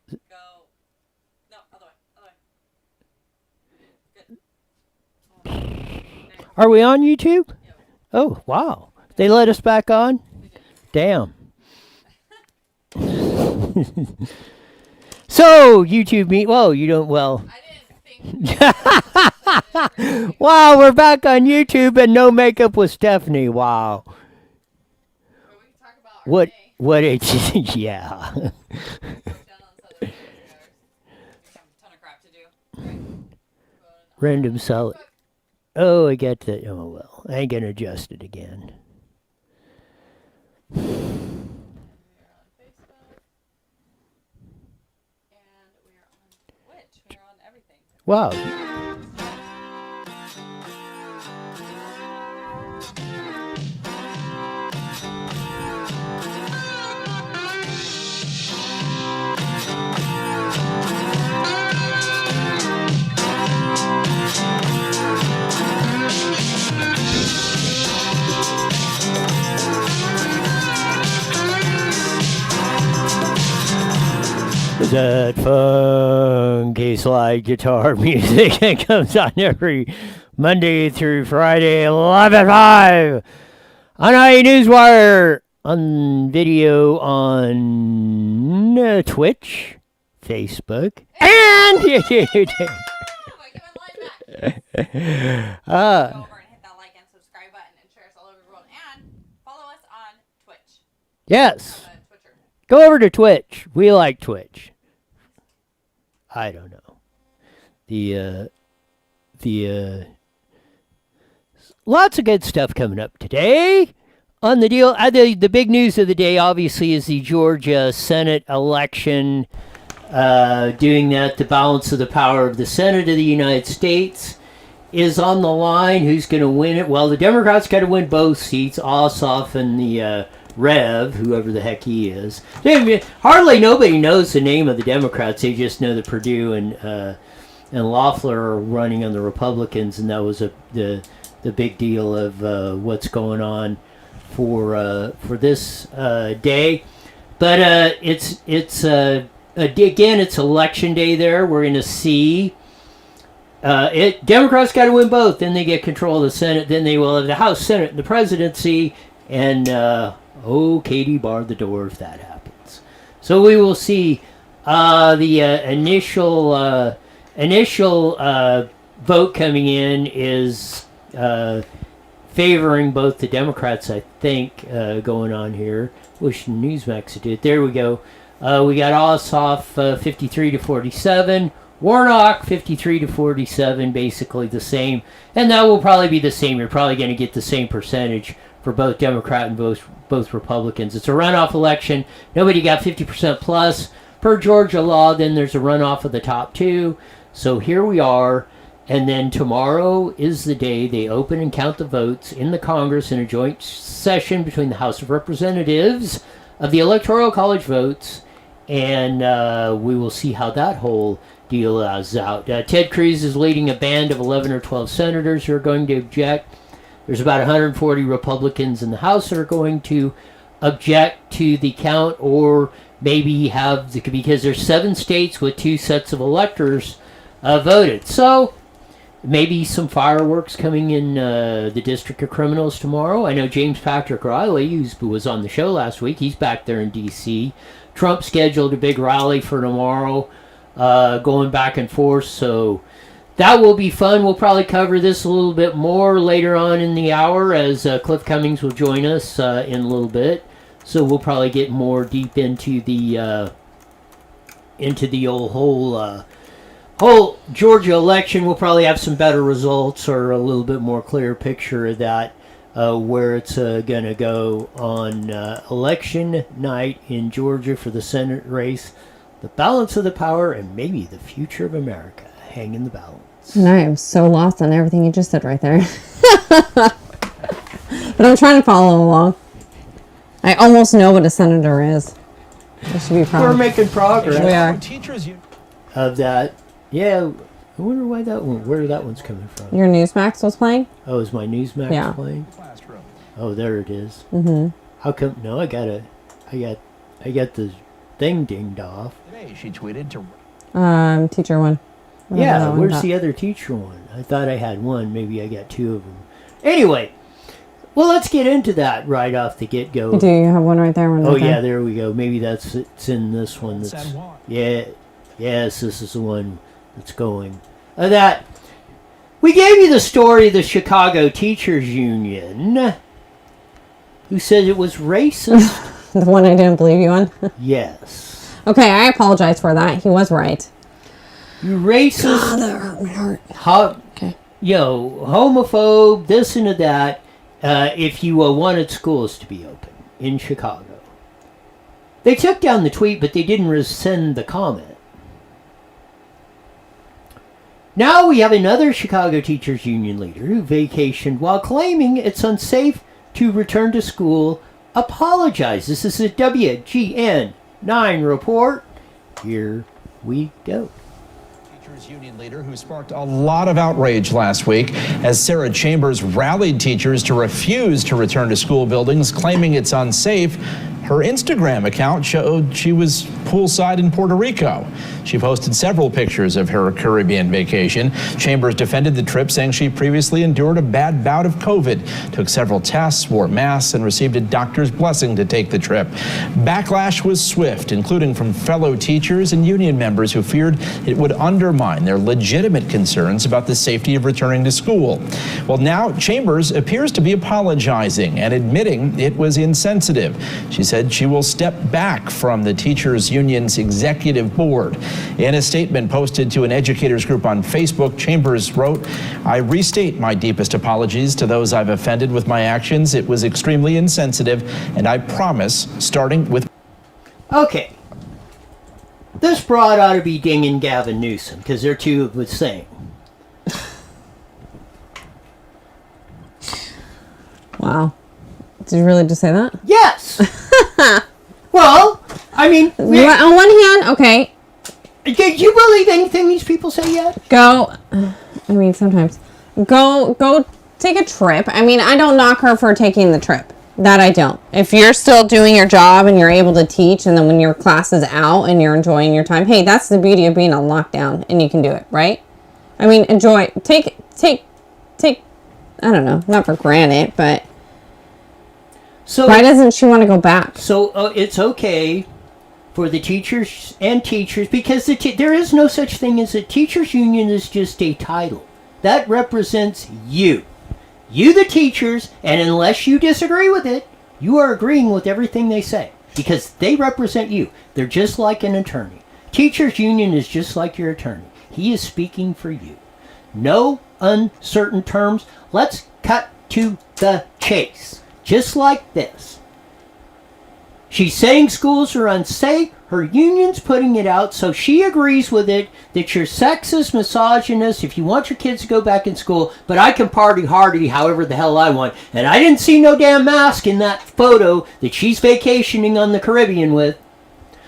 Go. No, other way. Good. Are we on YouTube? Yeah. Oh, wow. They let us back on? Damn. So, YouTube me. Well, you don't, well. I didn't think. Wow, we're back on YouTube and no makeup with Stephanie. Wow. But we can talk about our day. What it, yeah. Down on this other video of ours. We have a ton of crap to do. Right? Random solid. Oh, I got that. Oh, well. I ain't going to adjust it again. We are on Facebook. And we are on Twitch. We are on everything. Wow. That funky slide guitar music that comes on every Monday through Friday, 11:05 on Newswire, on video on Twitch, Facebook, and YouTube. Go over and hit that like and subscribe button and share us all over the world. And follow us on Twitch. Yes. Twitcher. Go over to Twitch. We like Twitch. I don't know. Lots of good stuff coming up today on the deal. The big news of the day, obviously, is the Georgia Senate election. Doing that, the balance of the power of the Senate of the United States is on the line. Who's going to win it? Well, the Democrats got to win both seats. Ossoff and the Rev, whoever the heck he is. Hardly nobody knows the name of the Democrats. They just know that Perdue and Loeffler are running on the Republicans, and that was the big deal of what's going on for this day. But it's again, it's election day. There, we're going to see. Democrats got to win both, then they get control of the Senate. Then they will have the House, Senate, and the presidency, and. Katie barred the door if that happens. So we will see. The initial vote coming in is favoring both the Democrats, I think, going on here. Wish Newsmax did. There we go. We got Ossoff 53 to 47. Warnock 53 to 47, basically the same. And that will probably be the same. You're probably going to get the same percentage for both Democrat and both Republicans. It's a runoff election. Nobody got 50% plus per Georgia law. Then there's a runoff of the top two. So here we are. And then tomorrow is the day they open and count the votes in the Congress in a joint session between the House of Representatives of the Electoral College votes. And we will see how that whole deal is out. Ted Cruz is leading a band of 11 or 12 senators who are going to object. There's about 140 Republicans in the House that are going to object to the count, or maybe because there's 7 states with 2 sets of electors voted. So maybe some fireworks coming in the District of Criminals tomorrow. I know James Patrick Riley, who was on the show last week, he's back there in D.C. Trump scheduled a big rally for tomorrow, going back and forth, so that will be fun. We'll probably cover this a little bit more later on in the hour as Cliff Cummings will join us in a little bit. So we'll probably get more deep into the whole Georgia election. We'll probably have some better results or a little bit more clear picture of that, where it's going to go on election night in Georgia for the Senate race. The balance of the power and maybe the future of America hang in the balance. And I am so lost on everything you just said right there. But I'm trying to follow along. I almost know what a senator is. I should be proud. We're making progress. We are. Of that. Yeah. I wonder where that one's coming from. Your Newsmax was playing? Oh, is my Newsmax playing? Oh, there it is. Mm-hmm. How come? No, I got thing dinged off. Today, she tweeted to... Teacher one. Yeah, where's the other teacher one? I thought I had one. Maybe I got two of them. Anyway, well, let's get into that right off the get-go. Do you have one right there? One oh, right yeah, there? there we go. Maybe it's in this one. That's, yeah, yes, this is the one that's going. That we gave you the story of the Chicago Teachers Union, who said it was racist. The one I didn't believe you on? Yes. Okay, I apologize for that. He was right. You racist. Oh, that hurt my heart. Okay. Homophobe, this and that, if you wanted schools to be open in Chicago. They took down the tweet, but they didn't rescind the comment. Now we have another Chicago Teachers Union leader who vacationed while claiming it's unsafe to return to school. Apologize. This is a WGN 9 report. Here we go. Teachers Union leader who sparked a lot of outrage last week as Sarah Chambers rallied teachers to refuse to return to school buildings, claiming it's unsafe. Her Instagram account showed she was poolside in Puerto Rico. She posted several pictures of her Caribbean vacation. Chambers defended the trip, saying she previously endured a bad bout of COVID, took several tests, wore masks, and received a doctor's blessing to take the trip. Backlash was swift, including from fellow teachers and union members who feared it would undermine their legitimate concerns about the safety of returning to school. Well, now Chambers appears to be apologizing and admitting it was insensitive. She said she will step back from the teachers union's executive board. In a statement posted to an educators group on Facebook, Chambers wrote, "I restate my deepest apologies to those I've offended with my actions. It was extremely insensitive, and I promise, starting with..." Okay. This broad ought to be dinging Gavin Newsom, because they're two of the same. Wow. Did you really just say that? Yes! Well, I mean... On one hand, okay. Did you believe anything these people say yet? Sometimes. Go take a trip. I mean, I don't knock her for taking the trip. That I don't. If you're still doing your job and you're able to teach, and then when your class is out and you're enjoying your time, hey, that's the beauty of being on lockdown, and you can do it, right? I mean, enjoy. Take, I don't know, not for granted, but... So why doesn't she want to go back? So it's okay for the teachers because there is no such thing as a teachers union. Is just a title that represents you the teachers, and unless you disagree with it, you are agreeing with everything they say because they represent you. They're just like an attorney. Teachers union is just like your attorney. He is speaking for you. No uncertain terms. Let's cut to the chase. Just like this. She's saying schools are unsafe. Her union's putting it out, so she agrees with it that you're sexist, misogynist, if you want your kids to go back in school, but I can party hardy however the hell I want. And I didn't see no damn mask in that photo that she's vacationing on the Caribbean with.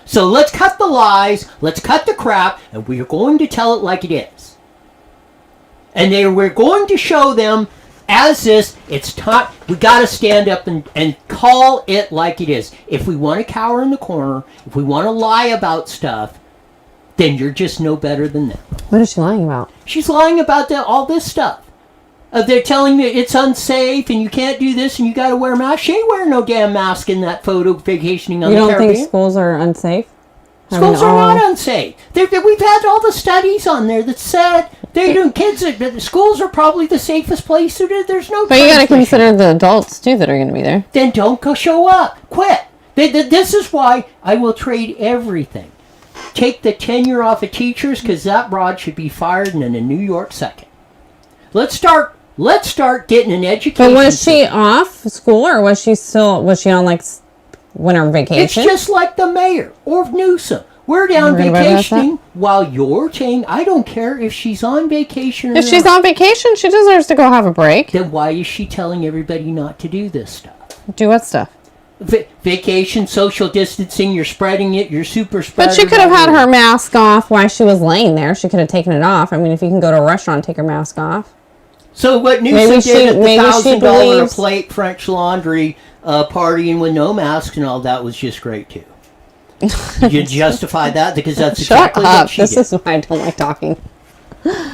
So let's cut the lies, let's cut the crap, and we're going to tell it like it is. And we're going to show them as this, it's time, we got to stand up and call it like it is. If we want to cower in the corner, if we want to lie about stuff, then you're just no better than them. What is she lying about? She's lying about all this stuff. They're telling me it's unsafe and you can't do this and you got to wear a mask. She ain't wearing no damn mask in that photo vacationing on the Caribbean. You don't think schools are unsafe? Schools are not unsafe. We've had all the studies on there that said schools are probably the safest place to do. There's no. But you got to consider the adults too that are going to be there. Then don't go show up. Quit. This is why I will trade everything. Take the tenure off of teachers because that broad should be fired in a New York second. Let's start getting an education. But was she off school or was she on like winter vacation? It's just like the mayor or Newsom. We're down vacationing while you're saying, I don't care if she's on vacation or not. If she's on vacation, she deserves to go have a break. Then why is she telling everybody not to do this stuff? Do what stuff? Vacation, social distancing, you're spreading it, you're super spreader. But she could have had her mask off while she was laying there. She could have taken it off. I mean, if you can go to a restaurant and take her mask off. So what Newsom did at the $1,000 a plate French Laundry partying with no masks and all that was just great too. You justify that because that's Shut exactly up. what she This did. is why I don't like talking.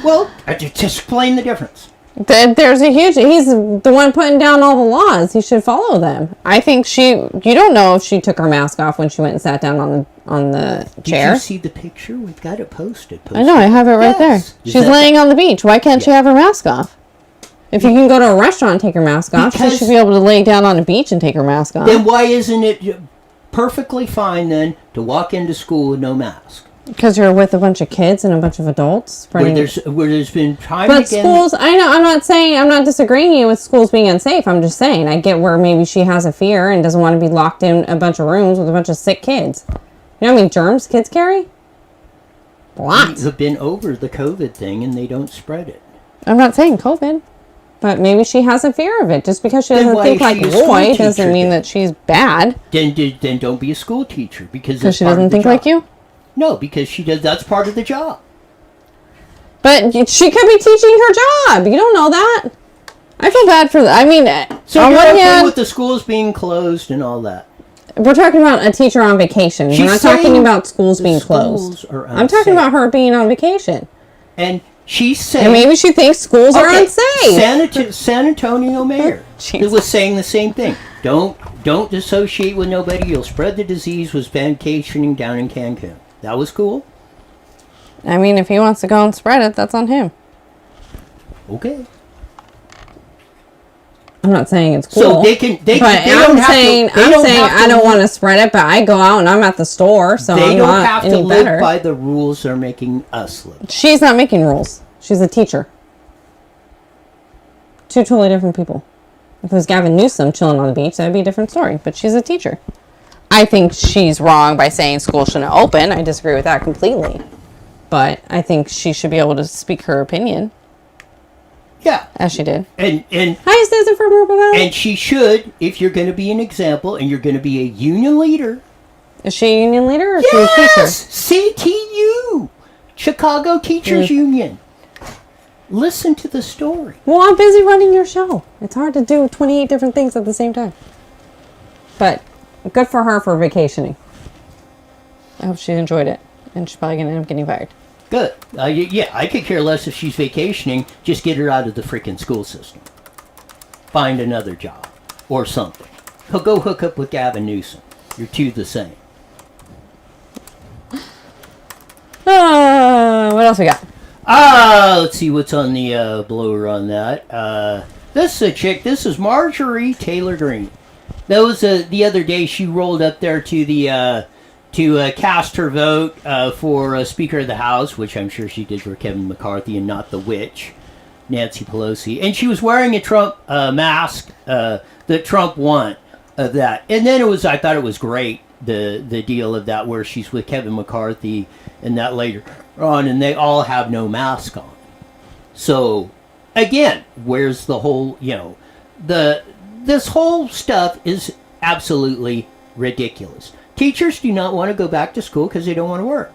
Well, I just explain the difference. There's a huge. He's the one putting down all the laws. He should follow them. I think you don't know if she took her mask off when she went and sat down on the chair. Did you see the picture? We've got it posted. I know. I have it right Yes. there. Is She's that- laying on the beach. Why can't she have her mask off? If you can go to a restaurant and take her mask off, Because- she should be able to lay down on a beach and take her mask off. Then why isn't it perfectly fine then to walk into school with no mask? Because you're with a bunch of kids and a bunch of adults. Where spreading- there's been time But again. schools, I know, I'm not disagreeing you with schools being unsafe. I'm just saying, I get where maybe she has a fear and doesn't want to be locked in a bunch of rooms with a bunch of sick kids. You know how many germs kids carry? Lots. Have been over the COVID thing and they don't spread it. I'm not saying COVID, but maybe she has a fear of it. Just because she Then doesn't why think is like she a school Roy teacher doesn't mean then? that she's bad. Then don't be a school teacher because Because she doesn't think like you? No, because she does. That's part of the job. But she could be teaching her job. You don't know that. I feel bad for that. I mean, So on you're one okay hand, with the schools being closed and all that. we're talking about a teacher on vacation. She's We're not talking saying about schools the being schools closed. are I'm talking unsafe. about her being on vacation. And she's saying And maybe she thinks schools are unsafe. San Antonio mayor Jesus. was saying the same thing. Don't dissociate with nobody. You'll spread the disease. Was vacationing down in Cancun. That was cool. I mean, if he wants to go and spread it, that's on him. Okay. I'm not saying it's cool. So they can. They but don't I'm have saying, to, they I'm don't saying have to I don't live- want to spread it, but I go out and I'm at the store, so They I'm don't not have to any live better. by the rules they're making us live. She's not making rules. She's a teacher. Two totally different people. If it was Gavin Newsom chilling on the beach, that'd be a different story. But she's a teacher. I think she's wrong by saying school shouldn't open. I disagree with that completely. But I think she should be able to speak her opinion, Yeah. as she did. And Hi, Susan from Rupa Valley. and she should, if you're going to be an example and you're going to be a union leader. Is she a union leader or is she a teacher? Yes, CTU, Chicago Teachers Union. Listen to the story. Well, I'm busy running your show. It's hard to do 28 different things at the same time. But good for her for vacationing. I hope she enjoyed it. And she's probably going to end up getting fired. Good. Yeah, I could care less if she's vacationing. Just get her out of the freaking school system. Find another job or something. Go hook up with Gavin Newsom. You're two the same. What else we got? Let's see what's on the blower on that. This is a chick. This is Marjorie Taylor Greene. That was the other day. She rolled up there to the to cast her vote for Speaker of the House, which I'm sure she did for Kevin McCarthy and not the witch, Nancy Pelosi. And she was wearing a Trump mask that Trump won of that. And then I thought it was great, the deal of that, where she's with Kevin McCarthy and that later on, and they all have no mask on. So, again, where's the whole, this whole stuff is absolutely ridiculous. Teachers do not want to go back to school because they don't want to work.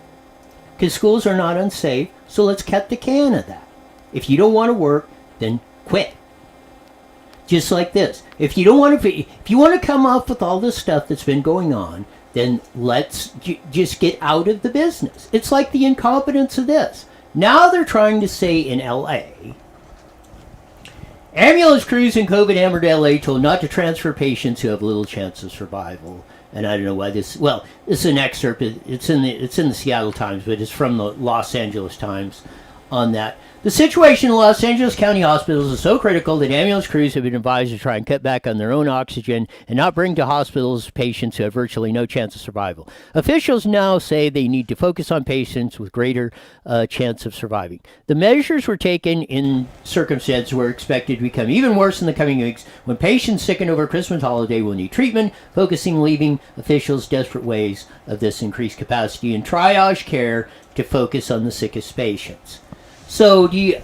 Because schools are not unsafe, so let's cut the can of that. If you don't want to work, then quit. Just like this. If you don't want to, if you want to come up with all this stuff that's been going on, then let's just get out of the business. It's like the incompetence of this. Now they're trying to say in L.A., ambulance crews in COVID-hammered L.A. told not to transfer patients who have little chance of survival. And I don't know why this. Well, it's an excerpt. It's in the Seattle Times, but it's from the Los Angeles Times on that. The situation in Los Angeles County hospitals is so critical that ambulance crews have been advised to try and cut back on their own oxygen and not bring to hospitals patients who have virtually no chance of survival. Officials now say they need to focus on patients with greater chance of surviving. The measures were taken in circumstances where expected to become even worse in the coming weeks when patients sicken over Christmas holiday will need treatment, leaving officials desperate ways of this increased capacity and triage care to focus on the sickest patients. So, a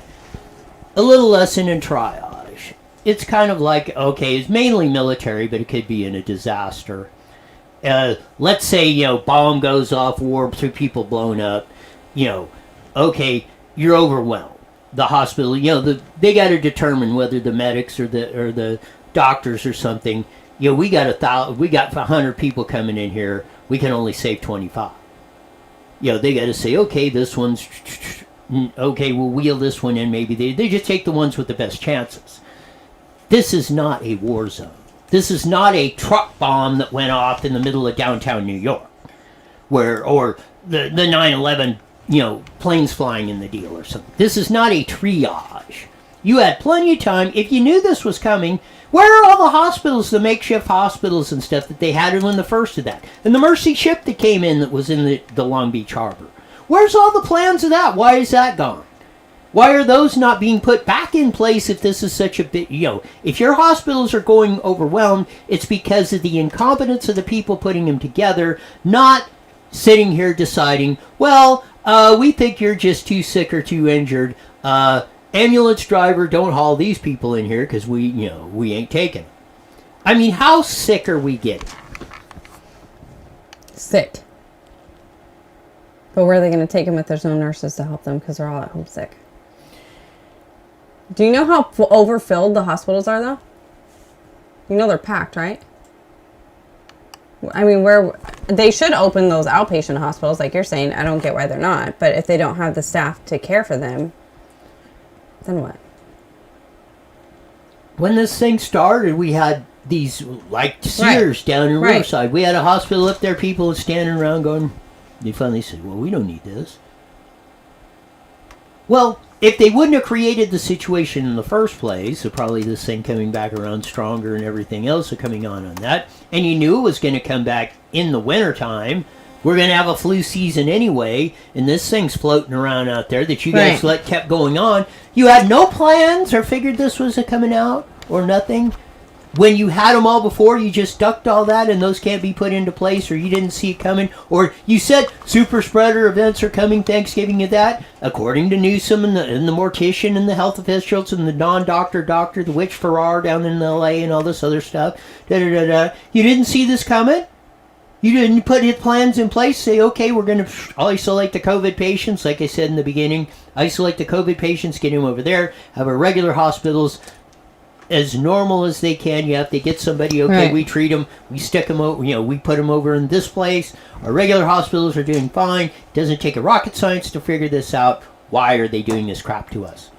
little lesson in triage. It's kind of like, okay, it's mainly military, but it could be in a disaster. Let's say, bomb goes off, war, 2 people blown up. Okay, you're overwhelmed. The hospital, they got to determine whether the medics or the doctors or something. We got 100 people coming in here. we can only save 25. They got to say, okay, this one's okay, we'll wheel this one in. Maybe they just take the ones with the best chances. This is not a war zone. This is not a truck bomb that went off in the middle of downtown New York, or the 9/11, planes flying in the deal or something. This is not a triage. You had plenty of time. If you knew this was coming, where are all the hospitals, the makeshift hospitals and stuff that they had in the first of that? And the Mercy ship that came in that was in the Long Beach Harbor. Where's all the plans of that? Why is that gone? Why are those not being put back in place if this is such a big, if your hospitals are going overwhelmed, it's because of the incompetence of the people putting them together, not sitting here deciding, well, we think you're just too sick or too injured. Ambulance driver, don't haul these people in here because we ain't taking them. I mean, how sick are we getting? Sick. But where are they going to take them if there's no nurses to help them because they're all at home sick? Do you know how overfilled the hospitals are, though? They're packed, right? I mean, where they should open those outpatient hospitals, like you're saying. I don't get why they're not. But if they don't have the staff to care for them, then what? When this thing started, we had these, like Sears down in Riverside. We had a hospital up there, people were standing around going, they finally said, well, we don't need this. Well, if they wouldn't have created the situation in the first place, so probably this thing coming back around stronger and everything else coming on that, and you knew it was going to come back in the wintertime, we're going to have a flu season anyway, and this thing's floating around out there that you guys kept going on. You had no plans or figured this was coming out or nothing. When you had them all before, you just ducked all that and those can't be put into place, or you didn't see it coming, or you said super spreader events are coming, Thanksgiving and that. According to Newsom and the mortician and the health officials and the non-doctor, the witch Farrar down in L.A. and all this other stuff, you didn't see this coming? You didn't put plans in place, say, okay, we're going to isolate the COVID patients, like I said in the beginning, isolate the COVID patients, get them over there, have our regular hospitals as normal as they can. You have to get somebody, okay, we treat them, we stick them over, we put them over in this place. Our regular hospitals are doing fine. It doesn't take a rocket science to figure this out. Why are they doing this crap to us?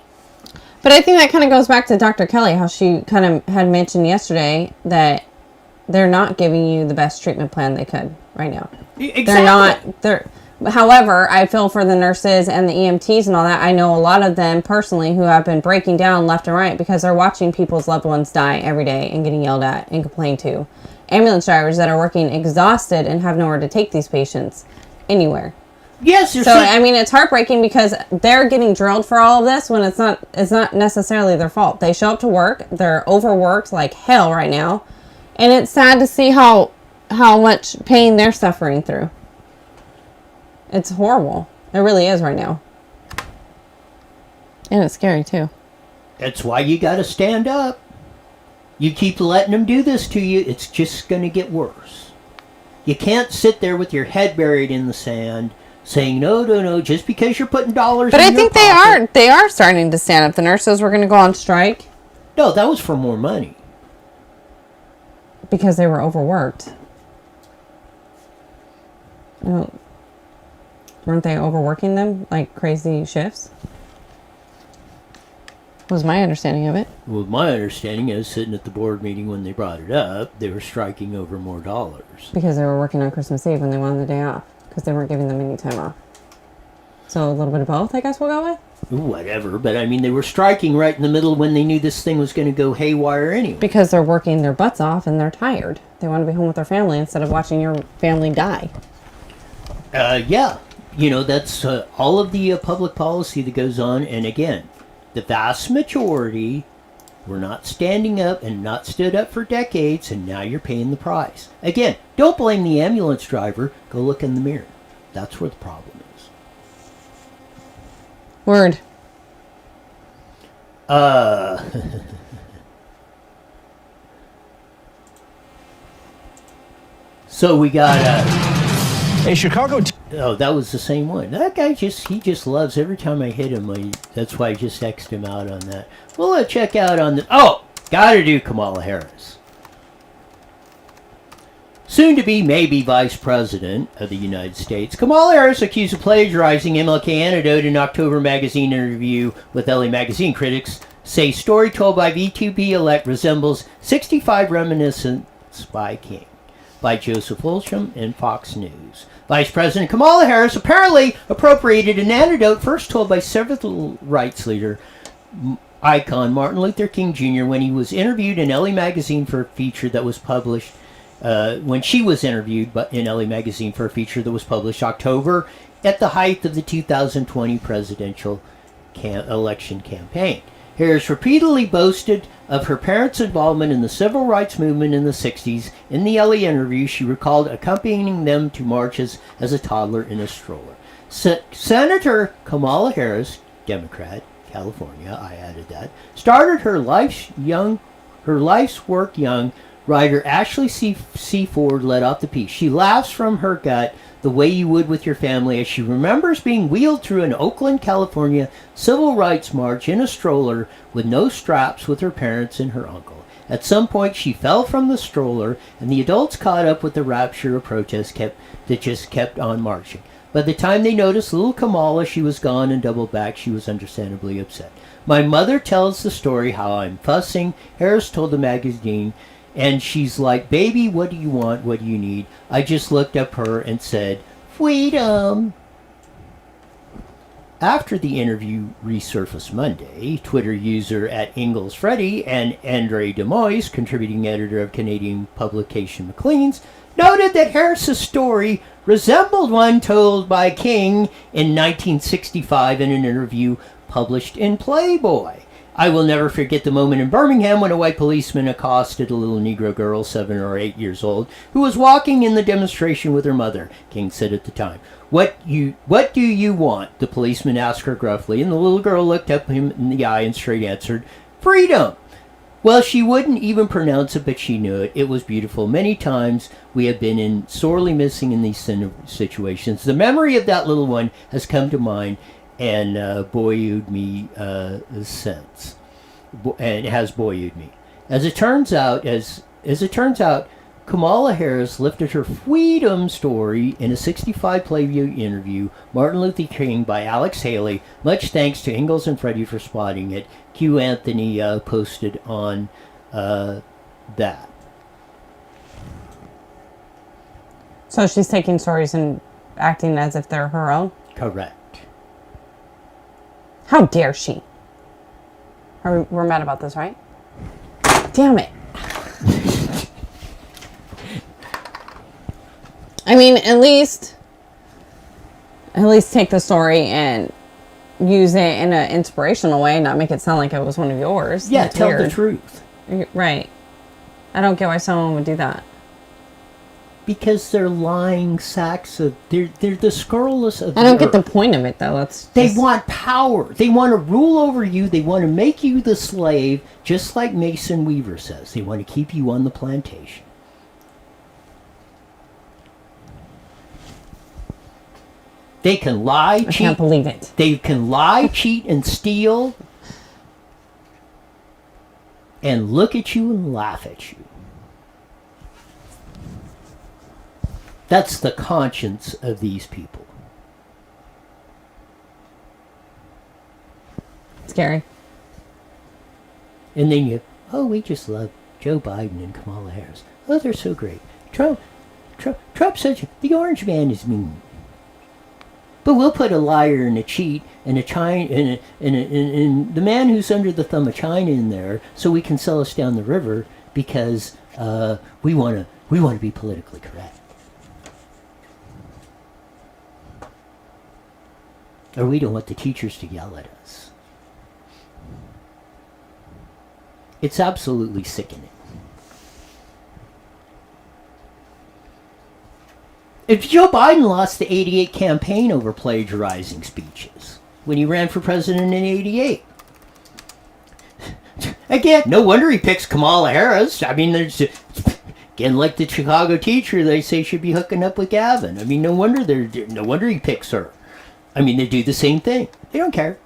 But I think that kind of goes back to Dr. Kelly, how she kind of had mentioned yesterday that they're not giving you the best treatment plan they could right now. Exactly. However, I feel for the nurses and the EMTs and all that. I know a lot of them personally who have been breaking down left and right because they're watching people's loved ones die every day and getting yelled at and complained to. Ambulance drivers that are working exhausted and have nowhere to take these patients anywhere. Yes, I mean, it's heartbreaking because they're getting drilled for all of this when it's not necessarily their fault. They show up to work, they're overworked like hell right now, and it's sad to see how much pain they're suffering through. It's horrible. It really is right now. And it's scary too. That's why you got to stand up. You keep letting them do this to you, it's just going to get worse. You can't sit there with your head buried in the sand saying, no, just because you're putting dollars in your pocket. But I think they are starting to stand up. The nurses were going to go on strike. No, that was for more money. Because they were overworked. Weren't they overworking them like crazy shifts? Was my understanding of it. Well, my understanding is sitting at the board meeting when they brought it up, they were striking over more dollars. Because they were working on Christmas Eve when they wanted the day off. Because they weren't giving them any time off. So a little bit of both, I guess we'll go with? Whatever, but I mean, they were striking right in the middle when they knew this thing was going to go haywire anyway. Because they're working their butts off and they're tired. They want to be home with their family instead of watching your family die. Yeah. That's all of the public policy that goes on. And again, the vast majority were not standing up and not stood up for decades, and now you're paying the price. Again, don't blame the ambulance driver. Go look in the mirror. That's where the problem is. Word. So we got a Chicago. Oh, that was the same one. That guy he just loves every time I hit him. That's why I just X'd him out on that. Well, check out on the. Oh, gotta do Kamala Harris. soon to be maybe Vice President of the United States. Kamala Harris accused of plagiarizing MLK anecdote in October magazine interview with LA Magazine. Critics say story told by VTB elect resembles 65 Reminiscence by King by Joseph Wolsham and Fox News. Vice President Kamala Harris apparently appropriated an anecdote first told by civil rights leader icon Martin Luther King Jr. when he was interviewed in LA Magazine for a feature that was published when she was interviewed in LA Magazine for a feature that was published October at the height of the 2020 presidential election campaign. Harris repeatedly boasted of her parents' involvement in the civil rights movement in the 60s. In the LA interview, she recalled accompanying them to marches as a toddler in a stroller. Senator Kamala Harris, Democrat, California, I added that, started her life's work young. Writer Ashley C. Ford led off the piece. She laughs from her gut the way you would with your family as she remembers being wheeled through an Oakland, California civil rights march in a stroller with no straps with her parents and her uncle. At some point she fell from the stroller and the adults caught up with the rapture of protest that just kept on marching. By the time they noticed little Kamala, she was gone and doubled back. She was understandably upset. My mother tells the story how I'm fussing, Harris told the magazine, and she's like, baby, what do you want? What do you need? I just looked up her and said, freedom. After the interview resurfaced Monday, Twitter user at InglesFreddy and Andre Demois, contributing editor of Canadian publication Maclean's, noted that Harris's story resembled one told by King in 1965 in an interview published in Playboy. I will never forget the moment in Birmingham when a white policeman accosted a little Negro girl, 7 or 8 years old, who was walking in the demonstration with her mother, King said at the time. What do you want? The policeman asked her gruffly, and the little girl looked up him in the eye and straight answered, freedom. Well, she wouldn't even pronounce it, but she knew it. It was beautiful. Many times we have been sorely missing in these situations. The memory of that little one has come to mind and buoyed me since, and has buoyed me. As it turns out, Kamala Harris lifted her freedom story in a 65 Playview interview, Martin Luther King by Alex Haley. Much thanks to Ingalls and Freddie for spotting it. Q Anthony posted on that. So she's taking stories and acting as if they're her own? Correct. How dare she? We're mad about this, right? Damn it. I mean, at least take the story and use it in an inspirational way, not make it sound like it was one of yours. Yeah, That's tell weird. the truth. Right. I don't get why someone would do that. Because they're lying sacks of... They're the scurrilous of I don't the get the earth. point of it, though. They want power. They want to rule over you. They want to make you the slave, just like Mason Weaver says. They want to keep you on the plantation. They can lie, cheat. I can't believe it. They can lie, cheat, and steal, and look at you and laugh at you. That's the conscience of these people. Scary. And then we just love Joe Biden and Kamala Harris. Oh, they're so great. Trump says the orange man is mean. But we'll put a liar and a cheat and a China and the man who's under the thumb of China in there, so we can sell us down the river because we want to be politically correct. Or we don't want the teachers to yell at us. It's absolutely sickening. If Joe Biden lost the 88 campaign over plagiarizing speeches when he ran for president in 88. Again, no wonder he picks Kamala Harris. I mean, there's... Again, like the Chicago teacher, they say should be hooking up with Gavin. I mean, no wonder he picks her. I mean, they do the same thing. They don't care.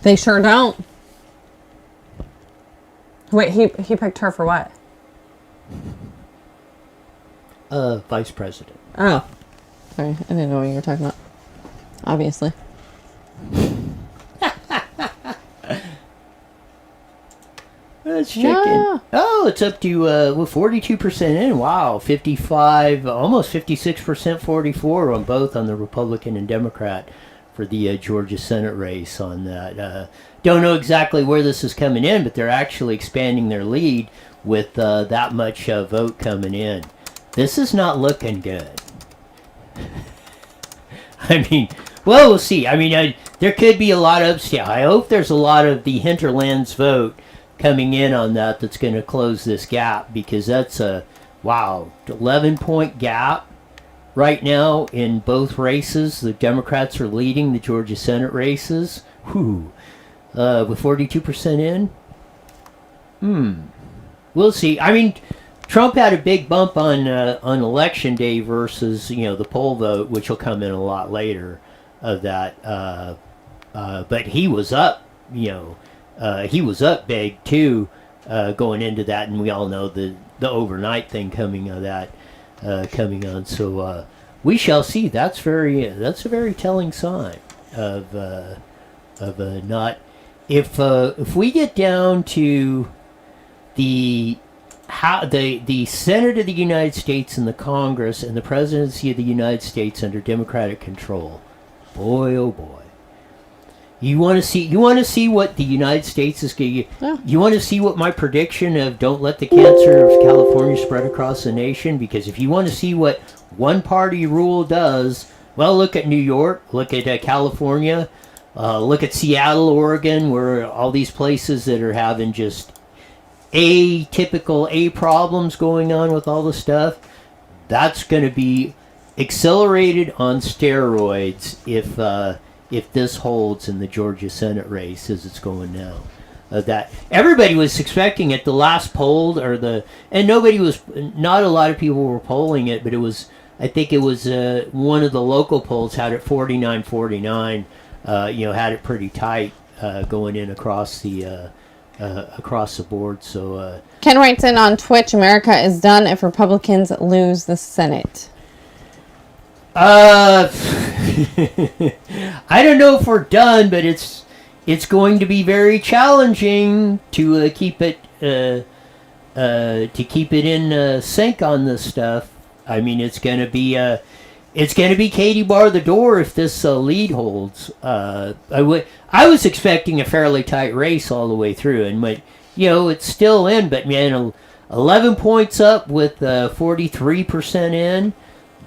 They sure don't. Wait, he picked her for what? Vice president. Oh. Sorry, I didn't know what you were talking about. Obviously. Let's check Yeah. in. Oh, it's up to 42% in. Wow, 55, almost 56%, 44 on both on the Republican and Democrat for the Georgia Senate race on that. Don't know exactly where this is coming in, but they're actually expanding their lead with that much vote coming in. This is not looking good. I mean, well, we'll see. I mean, there could be a lot of upset. I hope there's a lot of the hinterlands vote coming in on that's going to close this gap, because that's a 11-point gap right now in both races. The Democrats are leading the Georgia Senate races. Whew. With 42% in. We'll see. I mean, Trump had a big bump on election day versus the poll vote, which will come in a lot later of that. But he was up. He was up big too going into that, and we all know the overnight thing coming of that coming on. So we shall see. That's a very telling sign of not if we get down to the Senate of the United States and the Congress and the presidency of the United States under Democratic control. Boy, oh boy. You want to see what the United States is going to... Yeah. You want to see what my prediction of don't let the cancer of California spread across the nation? Because if you want to see what one-party rule does, well, look at New York, look at California, look at Seattle, Oregon, where all these places that are having just atypical problems going on with all the stuff. That's going to be accelerated on steroids if this holds in the Georgia Senate race as it's going now. That everybody was expecting it. The last poll and not a lot of people were polling it, but I think it was one of the local polls had it 49-49. Had it pretty tight going in across the board. So Ken writes in on Twitch, America is done if Republicans lose the Senate. I don't know if we're done, but it's going to be very challenging to keep it in sync on this stuff. I mean, it's going to be Katie bar the door if this lead holds. I was expecting a fairly tight race all the way through, and it's still in. But man, 11 points up with 43% in.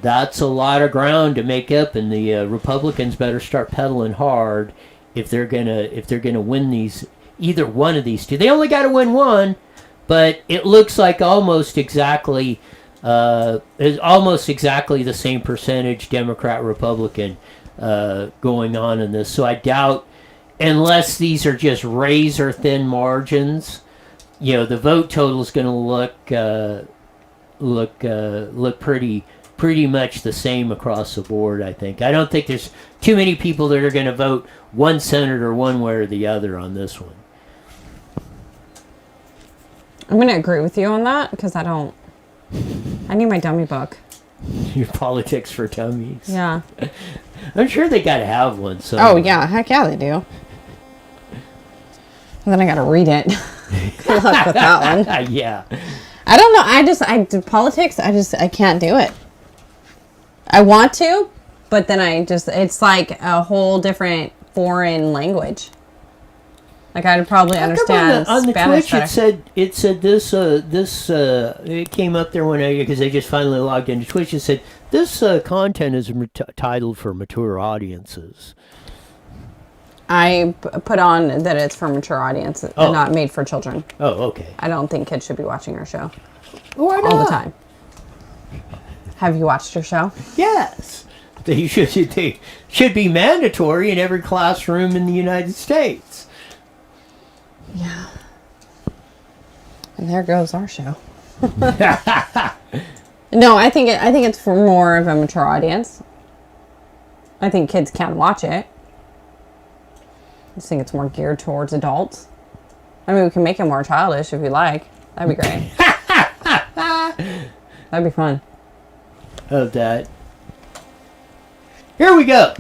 That's a lot of ground to make up, and the Republicans better start pedaling hard if they're gonna win these, either one of these two. They only got to win one, but it looks like almost exactly the same percentage Democrat Republican going on in this. So I doubt, unless these are just razor thin margins, the vote total is going to look pretty much the same across the board, I think. I don't think there's too many people that are going to vote one senator one way or the other on this one. I'm going to agree with you on that, because I need my dummy book. Your politics for dummies. Yeah. I'm sure they got to have one. So. Oh, yeah. Heck yeah, they do. And then I got to read it. Good luck with that one. Yeah. I don't know. Politics, I can't do it. I want to, but then it's like a whole different foreign language. Like, I'd probably understand on the Spanish Twitch better. it said this it came up there because they just finally logged into Twitch. It said this content is titled for mature audiences. I put on that it's for mature audiences and not made for children. Oh, okay. I don't think kids should be watching our show Why not? all the time. Have you watched your show? Yes. They should be mandatory in every classroom in the United States. Yeah. And there goes our show. No, I think it's for more of a mature audience. I think kids can watch it. I just think it's more geared towards adults. I mean, we can make it more childish if you like. That'd be great. That'd be fun. Of that. Here we go.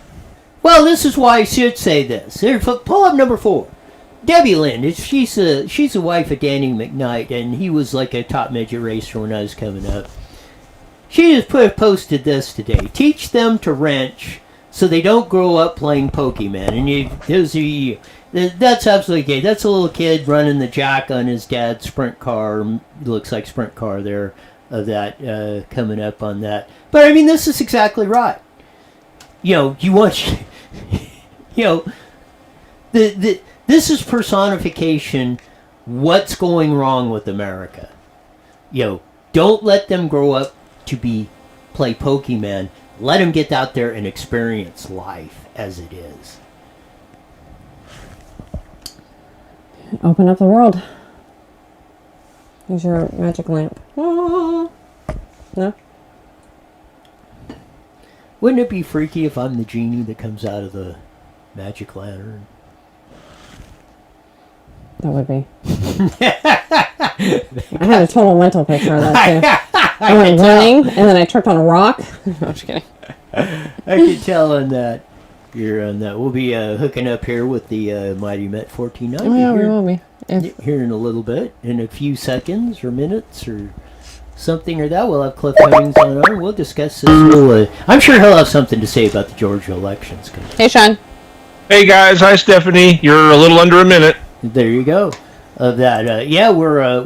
Well, this is why I should say this. Here, pull up number 4. Debbie Lynn. She's the wife of Danny McKnight, and he was like a top midget racer when I was coming up. She just posted this today. Teach them to wrench so they don't grow up playing Pokemon. And that's absolutely gay. That's a little kid running the jack on his dad's sprint car. Looks like sprint car there of that coming up on that. But I mean, this is exactly right. You want, this is personification. What's going wrong with America? Don't let them grow up to play Pokemon. Let them get out there and experience life as it is. Open up the world. Use your magic lamp. No? Wouldn't it be freaky if I'm the genie that comes out of the magic lantern? That would be. I had a total mental picture of that too. I went running and then I tripped on a rock. No, I'm just kidding. I can tell on that. You're on that. We'll be hooking up here with the Mighty Met 1490. Oh, yeah, we will be. Here in a little bit. In a few seconds or minutes or something or that. We'll have Cliff Cummings on. We'll discuss this. I'm sure he'll have something to say about the Georgia elections. Hey, Sean. Hey, guys. Hi, Stephanie. You're a little under a minute. There you go. Of that.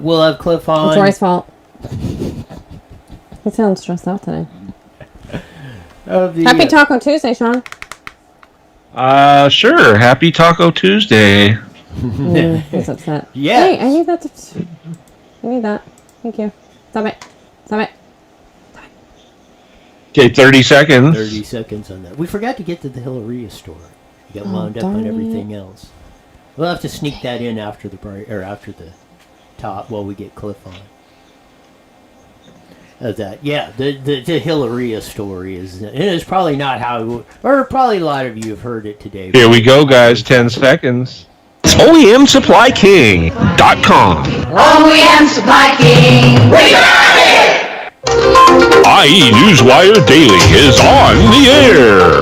We'll have Cliff on. It's Roy's fault. He sounds stressed out today. Happy Taco Tuesday, Sean. Sure. Happy Taco Tuesday. He's upset. Yeah. Hey, I need that. I need that. Thank you. Stop it. Stop it. Okay, 30 seconds. 30 seconds on that. We forgot to get to the Hilaria story. You got wound up on everything else. We'll have to sneak that in after the break, or after the top while we get Cliff on. That. Yeah, the Hilaria story is probably not how, or probably a lot of you have heard it today. Here we go, guys. 10 seconds. It's OEMSupplyKing.com. OEM Supply King. We got it! IE Newswire Daily is on the air.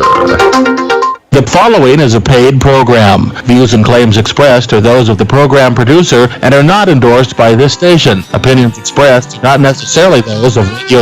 The following is a paid program. Views and claims expressed are those of the program producer and are not endorsed by this station. Opinions expressed are not necessarily those of radio.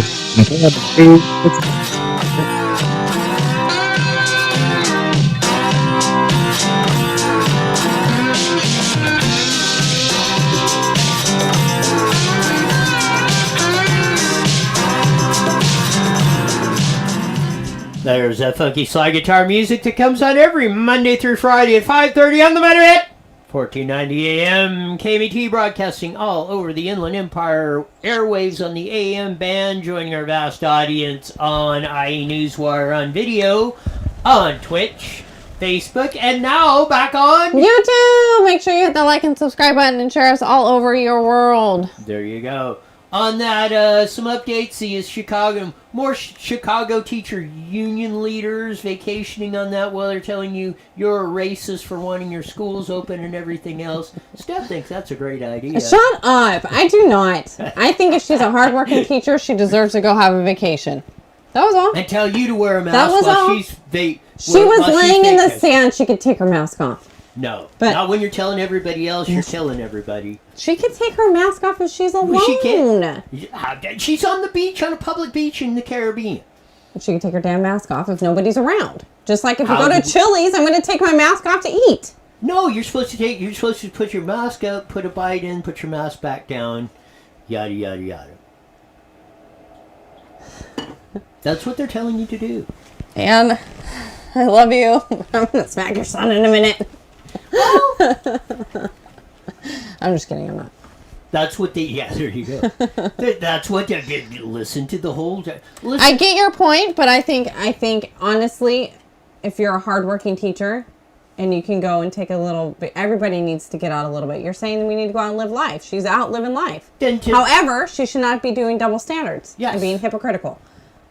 There's that funky slide guitar music that comes on every Monday through Friday at 5:30 on the Mighty Met 1490 AM KMT, broadcasting all over the Inland Empire airwaves on the AM band, joining our vast audience on IE Newswire on video, on Twitch, Facebook, and now back on YouTube. Make sure you hit the like and subscribe button and share us all over your world. There you go. On that, some updates. The more Chicago teacher union leaders vacationing on that while they're telling you you're a racist for wanting your schools open and everything else. Steph thinks that's a great idea. Shut up. I do not. I think if she's a hardworking teacher, she deserves to go have a vacation. That was all. And tell you to wear a mask That was while all. She was laying in the sand. She could take her mask off. No, but not when you're telling everybody else. You're telling everybody. She can take her mask off if she's alone. Well, she can. She's on the beach, on a public beach in the Caribbean. She can take her damn mask off if nobody's around. Just like if you go to Chili's, I'm going to take my mask off to eat. No, you're supposed to put your mask up, put a bite in, put your mask back down, yada yada yada. That's what they're telling you to do. And I love you. I'm going to smack your son in a minute. I'm just kidding, I'm not. That's what there you go. That's what they listen to the whole time. I get your point, but I think honestly, if you're a hardworking teacher and you can go and take a little bit, everybody needs to get out a little bit. You're saying we need to go out and live life. She's out living life. However, she should not be doing double standards and being hypocritical.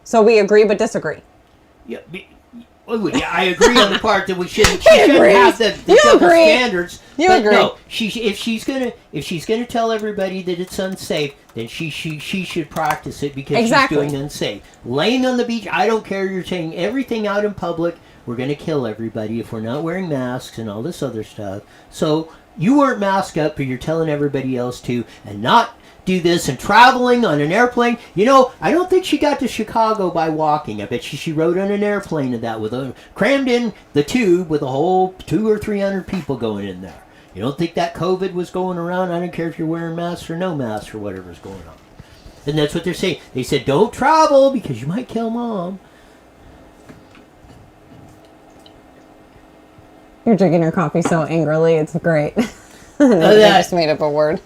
So we agree but disagree. Yeah. Oh, yeah, I agree on the part that we shouldn't have the double standards. You but agree. No, if she's gonna tell everybody that it's unsafe, then she should practice it because she's doing unsafe. Laying on the beach, I don't care. You're saying everything out in public. We're gonna kill everybody if we're not wearing masks and all this other stuff. So you weren't masked up, but you're telling everybody else to, and not do this, and traveling on an airplane. You know, I don't think she got to Chicago by walking. I bet she rode on an airplane and that crammed in the tube with a whole 200 or 300 people going in there. You don't think that COVID was going around? I don't care if you're wearing masks or no masks or whatever's going on. And that's what they're saying. They said don't travel because you might kill Mom. You're drinking your coffee so angrily, it's great. I just made up a word.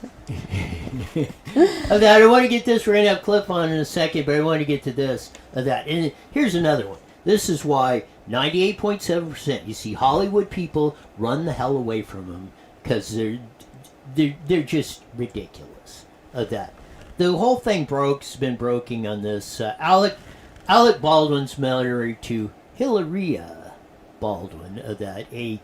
Of that, I want to get this. We're going to have Cliff on in a second, but I want to get to this. Of that. And here's another one. This is why 98.7%, you see Hollywood people run the hell away from them because they're just ridiculous. Of that. The whole thing has been broken on this. Alec Baldwin's married to Hilaria Baldwin. Of that. A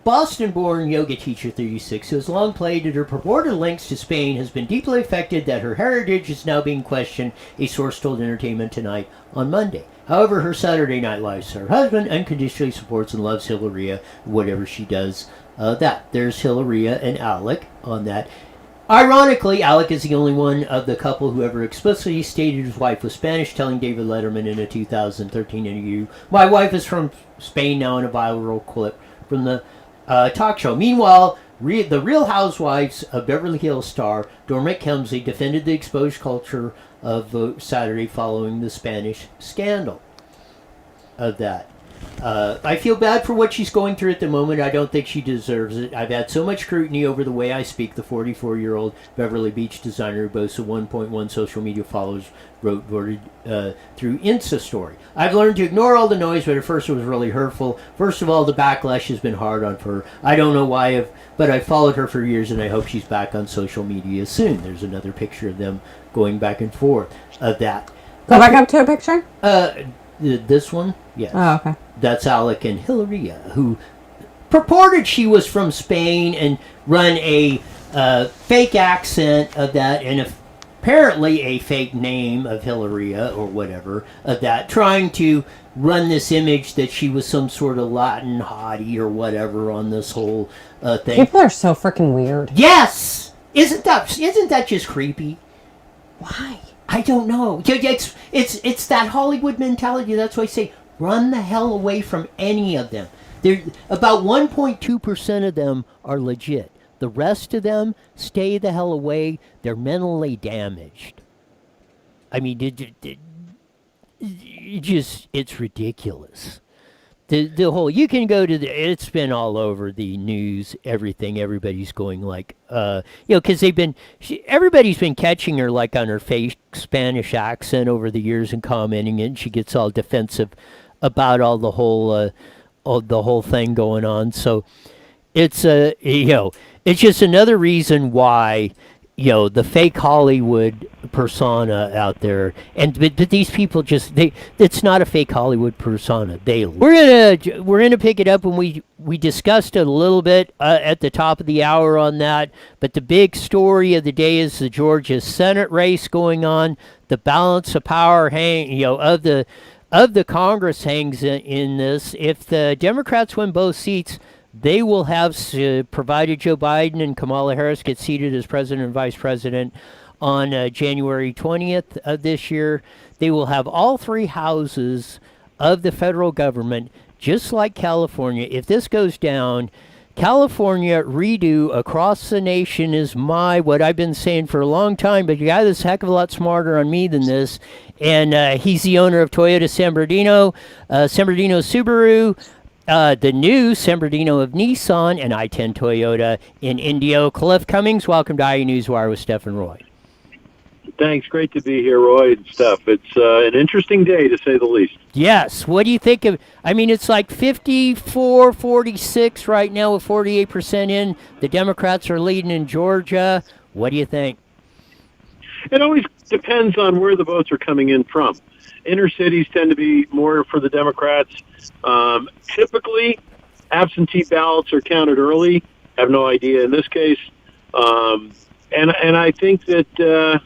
Boston-born yoga teacher, 36, who has long played at her purported links to Spain, has been deeply affected that her heritage is now being questioned, a source told Entertainment Tonight on Monday. However, her Saturday Night Live star husband unconditionally supports and loves Hilaria, whatever she does. There's Hilaria and Alec on that. Ironically, Alec is the only one of the couple who ever explicitly stated his wife was Spanish, telling David Letterman in a 2013 interview, "My wife is from Spain now," in a viral clip from the talk show. Meanwhile, the Real Housewives of Beverly Hills star Dormit Kemsley defended the exposed culture of Saturday following the Spanish scandal of that. I feel bad for what she's going through at the moment. I don't think she deserves it. I've had so much scrutiny over the way I speak, the 44-year-old Beverly Beach designer who boasts of 1.1 social media followers wrote through Insta story. I've learned to ignore all the noise, but at first it was really hurtful. First of all, the backlash has been hard on her. I don't know why, but I've followed her for years, and I hope she's back on social media soon. There's another picture of them going back and forth of that. Go back up to a picture? This one? Yes. Oh, okay. That's Alec and Hilaria, who purported she was from Spain and run a fake accent of that, and apparently a fake name of Hilaria or whatever of that, trying to run this image that she was some sort of Latin hottie or whatever on this whole thing. People are so freaking weird. Yes! Isn't that just creepy? Why? I don't know. It's that Hollywood mentality. That's why I say run the hell away from any of them. About 1.2% of them are legit. The rest of them stay the hell away. They're mentally damaged. I mean, it's ridiculous. The whole, you can go to it's been all over the news, everything. Everybody's going like, because everybody's been catching her like on her fake Spanish accent over the years and commenting, and she gets all defensive about all the whole thing going on. So it's it's just another reason why the fake Hollywood persona out there, but these people it's not a fake Hollywood persona. We're gonna pick it up when we discussed it a little bit at the top of the hour on that, but the big story of the day is the Georgia Senate race going on. The balance of power of the Congress hangs in this. If the Democrats win both seats, they will have, provided Joe Biden and Kamala Harris get seated as president and vice president on January 20th of this year, they will have all three houses of the federal government, just like California. If this goes down, California redo across the nation is what I've been saying for a long time, but the guy that's a heck of a lot smarter on me than this, and he's the owner of Toyota San Bernardino Subaru, the new San Bernardino of Nissan, and I-10 Toyota in Indio. Cliff Cummings, welcome to IE Newswire with Steph and Roy. Thanks. Great to be here, Roy and Steph. It's an interesting day, to say the least. Yes. What do you think of, it's like 54-46 right now with 48% in. The Democrats are leading in Georgia. What do you think? It always depends on where the votes are coming in from. Inner cities tend to be more for the Democrats. Typically, absentee ballots are counted early. Have no idea in this case. And I think that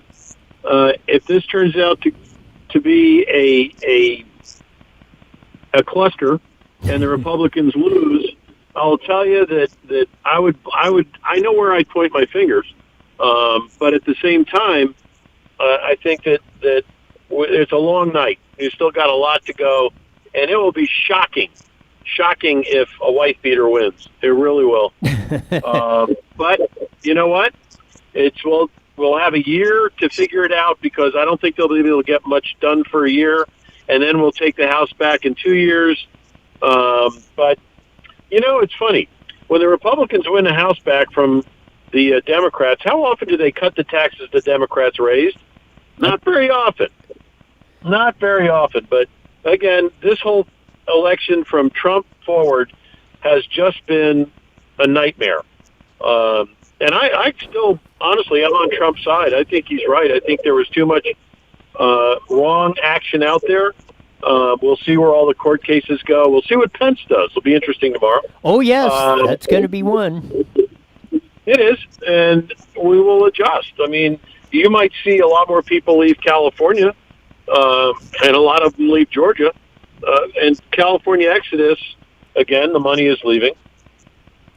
if this turns out to be a cluster and the Republicans lose, I'll tell you that I know where I'd point my fingers. But at the same time, I think that it's a long night. You still got a lot to go, and it will be shocking if a wife beater wins. It really will. But you know what? We'll have a year to figure it out, because I don't think they'll be able to get much done for a year, and then we'll take the House back in 2 years. But it's funny, when the Republicans win the House back from the Democrats, how often do they cut the taxes the Democrats raised? Not very often. Not very often. But again, this whole election from Trump forward has just been a nightmare. And I still, honestly, I'm on Trump's side. I think he's right. I think there was too much wrong action out there. We'll see where all the court cases go. We'll see what Pence does. It'll be interesting tomorrow. Oh, yes, that's going to be one. It is, and we will adjust. I mean, you might see a lot more people leave California, and a lot of them leave Georgia. And California exodus, again, the money is leaving,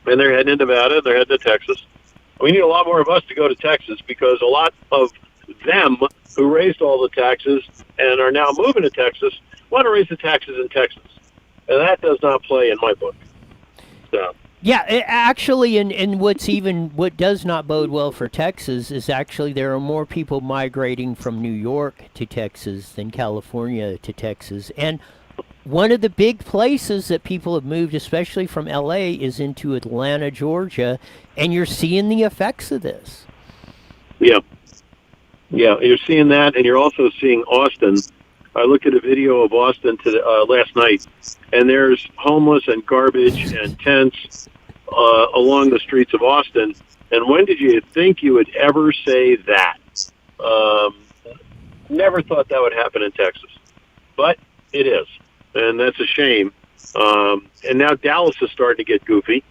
and they're heading to Nevada, they're heading to Texas. We need a lot more of us to go to Texas, because a lot of them who raised all the taxes and are now moving to Texas want to raise the taxes in Texas. And that does not play in my book. So. Yeah, actually, and what does not bode well for Texas is actually there are more people migrating from New York to Texas than California to Texas. And one of the big places that people have moved, especially from L.A., is into Atlanta, Georgia, and you're seeing the effects of this. Yeah. Yeah, you're seeing that, and you're also seeing Austin. I looked at a video of Austin last night, and there's homeless and garbage and tents along the streets of Austin. And when did you think you would ever say that? Never thought that would happen in Texas, but it is, and that's a shame. And now Dallas is starting to get goofy.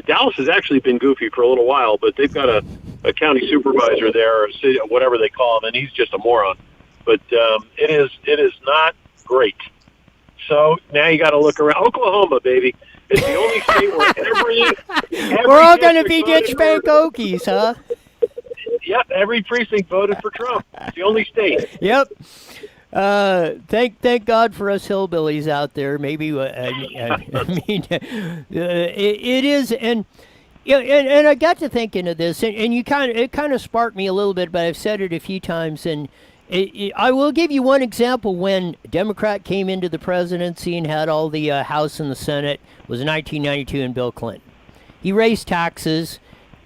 Dallas has actually been goofy for a little while, but they've got a county supervisor there, or city, whatever they call him, and he's just a moron. But it is not great. So now you got to look around. Oklahoma, baby. It's the only state where every we're all going to be ditch bank Okies, huh? Yep, every precinct voted for Trump. It's the only state. Yep. Thank God for us hillbillies out there. Maybe it is, and I got to thinking of this, and it kind of sparked me a little bit, but I've said it a few times, and I will give you one example. When a Democrat came into the presidency and had all the House and the Senate, was 1992 and Bill Clinton. He raised taxes,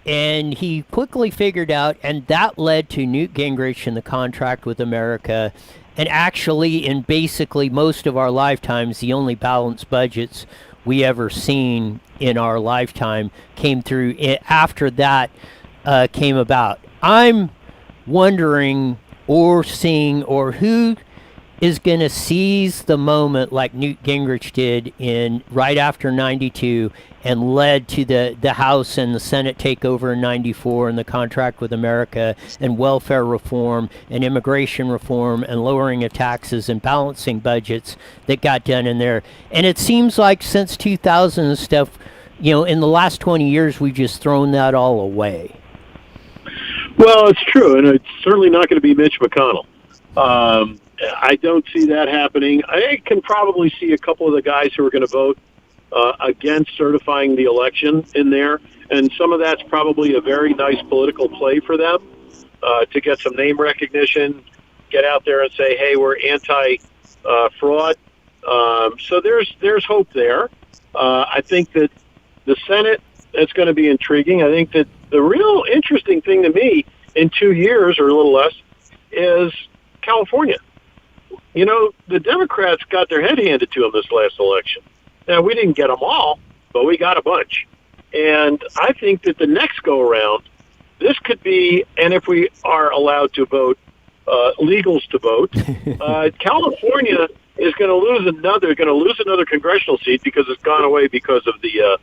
and he quickly figured out, and that led to Newt Gingrich and the contract with America. And actually, in basically most of our lifetimes, the only balanced budgets we ever seen in our lifetime came through after that came about. I'm wondering or seeing, or who is going to seize the moment like Newt Gingrich did right after 92 and led to the House and the Senate takeover in 94 and the contract with America and welfare reform and immigration reform and lowering of taxes and balancing budgets that got done in there. And it seems like since 2000 and stuff, in the last 20 years, we've just thrown that all away. Well, it's true, and it's certainly not going to be Mitch McConnell. I don't see that happening. I can probably see a couple of the guys who are going to vote against certifying the election in there, and some of that's probably a very nice political play for them to get some name recognition, get out there and say, hey, we're anti-fraud. So there's hope there. I think that the Senate, it's going to be intriguing. I think that the real interesting thing to me in 2 years or a little less is California. The Democrats got their head handed to them this last election. Now, we didn't get them all, but we got a bunch. And I think that the next go-around, this could be, and if we are allowed to vote, legals to vote, California is going to lose another congressional seat because it's gone away because of the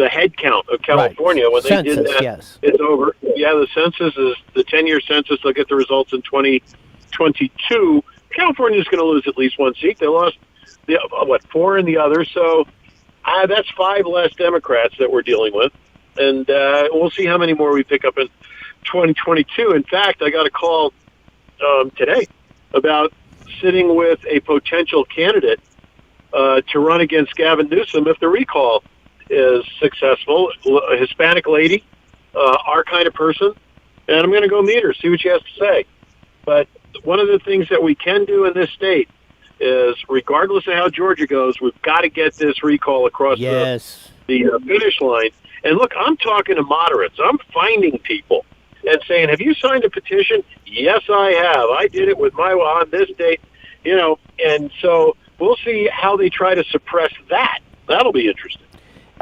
head count of California. Right. When they Census, did that, yes. it's over. Yeah, the census is the 10-year census. They'll get the results in 2022. California is going to lose at least one seat. They lost 4 in the other. So that's 5 less Democrats that we're dealing with, and we'll see how many more we pick up in 2022. In fact, I got a call today about sitting with a potential candidate to run against Gavin Newsom if the recall is successful. A Hispanic lady, our kind of person, and I'm going to go meet her, see what she has to say. But one of the things that we can do in this state is, regardless of how Georgia goes, we've got to get this recall across the finish line. And look, I'm talking to moderates. I'm finding people and saying, have you signed a petition? Yes, I have. I did it with on this date, and so we'll see how they try to suppress that. That'll be interesting.